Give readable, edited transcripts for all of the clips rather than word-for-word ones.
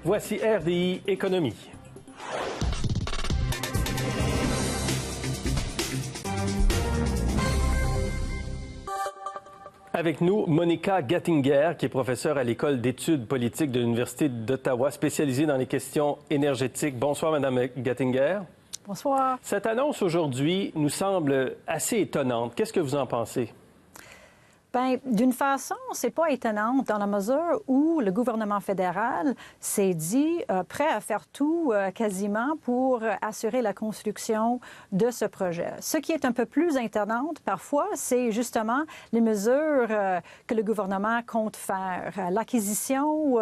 Voici RDI Économie. Avec nous, Monica Gattinger, qui est professeure à l'École d'études politiques de l'Université d'Ottawa, spécialisée dans les questions énergétiques. Bonsoir, Madame Gattinger. Bonsoir. Cette annonce aujourd'hui nous semble assez étonnante. Qu'est-ce que vous en pensez? Bien, d'une façon, c'est pas étonnant dans la mesure où le gouvernement fédéral s'est dit prêt à faire tout quasiment pour assurer la construction de ce projet. Ce qui est un peu plus étonnant parfois, c'est justement les mesures que le gouvernement compte faire. L'acquisition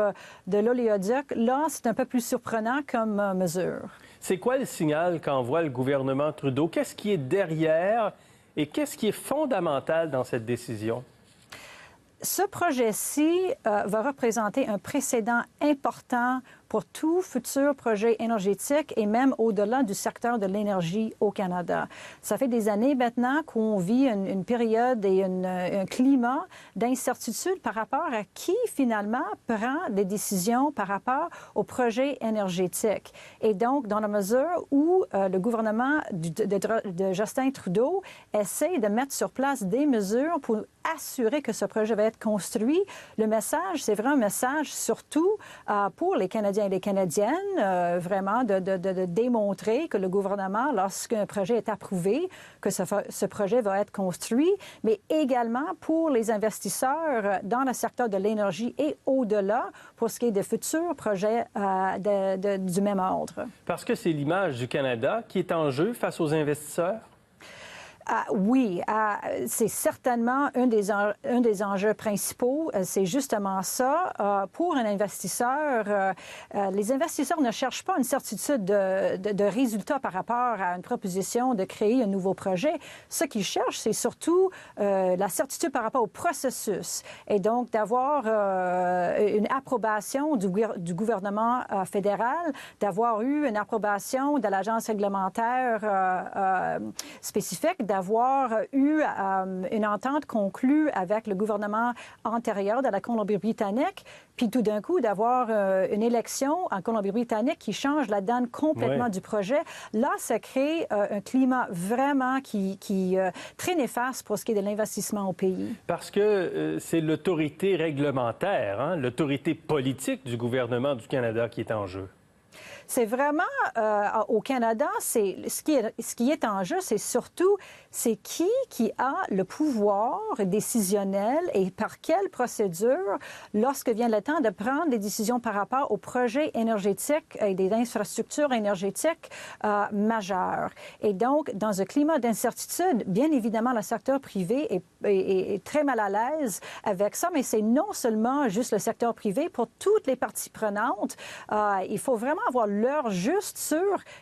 de l'oléoduc, là, c'est un peu plus surprenant comme mesure. C'est quoi le signal qu'envoie le gouvernement Trudeau? Qu'est-ce qui est derrière et qu'est-ce qui est fondamental dans cette décision? Ce projet-ci va représenter un précédent important pour tout futur projet énergétique et même au-delà du secteur de l'énergie au Canada. Ça fait des années maintenant qu'on vit une période et un climat d'incertitude par rapport à qui finalement prend des décisions par rapport au projet énergétique. Et donc, dans la mesure où le gouvernement de Justin Trudeau essaie de mettre sur place des mesures pour assurer que ce projet va être construit, le message, c'est vraiment un message surtout pour les Canadiens et les Canadiennes, vraiment de démontrer que le gouvernement, lorsqu'un projet est approuvé, que ce projet va être construit, mais également pour les investisseurs dans le secteur de l'énergie et au-delà pour ce qui est de futurs projets du même ordre. Parce que c'est l'image du Canada qui est en jeu face aux investisseurs? Oui, c'est certainement un des enjeux principaux. C'est justement ça. Pour un investisseur, les investisseurs ne cherchent pas une certitude de résultat par rapport à une proposition de créer un nouveau projet. Ce qu'ils cherchent, c'est surtout la certitude par rapport au processus et donc d'avoir une approbation du gouvernement fédéral, d'avoir eu une approbation de l'agence réglementaire spécifique, d'avoir eu une entente conclue avec le gouvernement antérieur de la Colombie-Britannique, puis tout d'un coup d'avoir une élection en Colombie-Britannique qui change la donne complètement du projet. Là, ça crée un climat vraiment qui très néfaste pour ce qui est de l'investissement au pays. Parce que c'est l'autorité réglementaire, hein, l'autorité politique du gouvernement du Canada qui est en jeu. C'est vraiment, au Canada, ce qui est en jeu, c'est surtout c'est qui a le pouvoir décisionnel et par quelle procédure lorsque vient le temps de prendre des décisions par rapport aux projets énergétiques et des infrastructures énergétiques majeures. Et donc, dans un climat d'incertitude, bien évidemment, le secteur privé est très mal à l'aise avec ça, mais c'est non seulement juste le secteur privé, pour toutes les parties prenantes, il faut vraiment avoir l'heure juste sur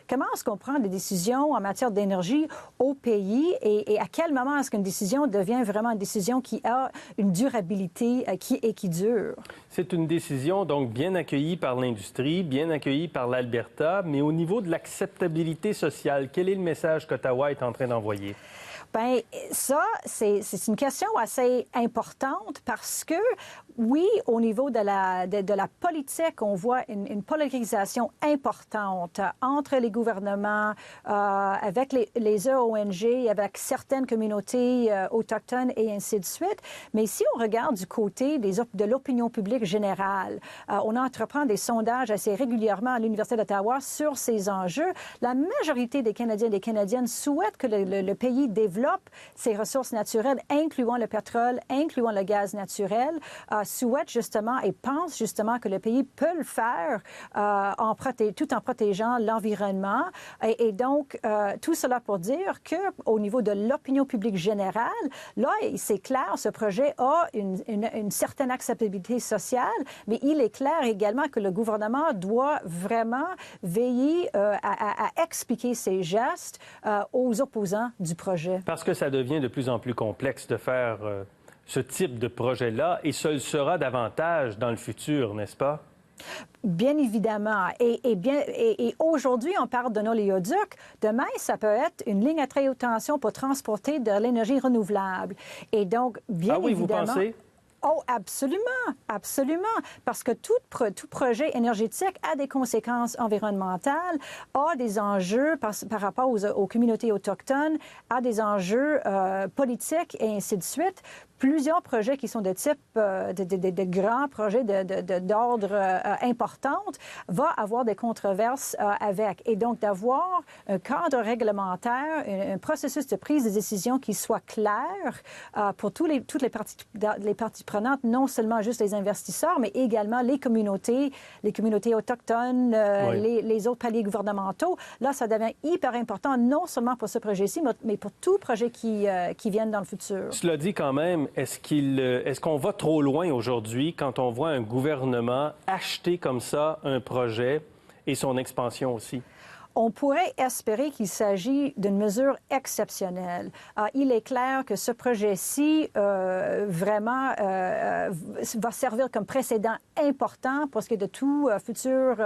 comment est-ce qu'on prend des décisions en matière d'énergie au pays et à quel moment est-ce qu'une décision devient vraiment une décision qui a une durabilité qui dure. C'est une décision donc bien accueillie par l'industrie, bien accueillie par l'Alberta, mais au niveau de l'acceptabilité sociale, quel est le message qu'Ottawa est en train d'envoyer? Bien, ça, c'est une question assez importante parce que, oui, au niveau de la politique, on voit une polarisation importante entre les gouvernements, avec les ONG, avec certaines communautés autochtones et ainsi de suite. Mais si on regarde du côté de l'opinion publique générale, on entreprend des sondages assez régulièrement à l'Université d'Ottawa sur ces enjeux. La majorité des Canadiens et des Canadiennes souhaitent que le pays développe ses ressources naturelles, incluant le pétrole, incluant le gaz naturel, souhaitent justement et pensent justement que le pays peut le faire tout en protégeant l'environnement. Et donc, tout cela pour dire qu'au niveau de l'opinion publique générale, là, c'est clair, ce projet a une certaine acceptabilité sociale, mais il est clair également que le gouvernement doit vraiment veiller à expliquer ses gestes aux opposants du projet. Parce que ça devient de plus en plus complexe de faire ce type de projet-là, et ce le sera davantage dans le futur, n'est-ce pas? Bien évidemment. Et aujourd'hui, on parle d'un oléoduc. Demain, ça peut être une ligne à très haute tension pour transporter de l'énergie renouvelable. Et donc, bien évidemment... vous pensez? Oh, absolument, absolument. Parce que tout projet énergétique a des conséquences environnementales, a des enjeux par rapport aux communautés autochtones, a des enjeux politiques et ainsi de suite. Plusieurs projets qui sont de type de grands projets d'ordre importante va avoir des controverses avec. Et donc, d'avoir un cadre réglementaire, un processus de prise de décision qui soit clair pour toutes les parties prenantes, non seulement juste les investisseurs, mais également les communautés autochtones, les autres paliers gouvernementaux. Là, ça devient hyper important, non seulement pour ce projet-ci, mais pour tout projet qui viennent dans le futur. Cela dit quand même, est-ce qu'on va trop loin aujourd'hui quand on voit un gouvernement acheter comme ça un projet et son expansion aussi? On pourrait espérer qu'il s'agit d'une mesure exceptionnelle. Il est clair que ce projet-ci vraiment va servir comme précédent important pour ce qui est de tout futur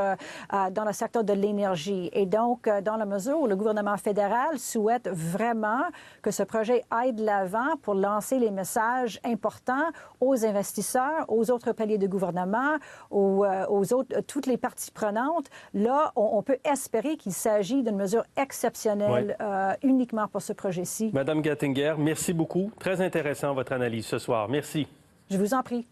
dans le secteur de l'énergie. Et donc, dans la mesure où le gouvernement fédéral souhaite vraiment que ce projet aille de l'avant pour lancer les messages importants aux investisseurs, aux autres paliers de gouvernement, aux autres, toutes les parties prenantes, là, on peut espérer qu'il s'agit d'une mesure exceptionnelle uniquement pour ce projet-ci. Madame Gettinger, merci beaucoup. Très intéressant votre analyse ce soir. Merci. Je vous en prie.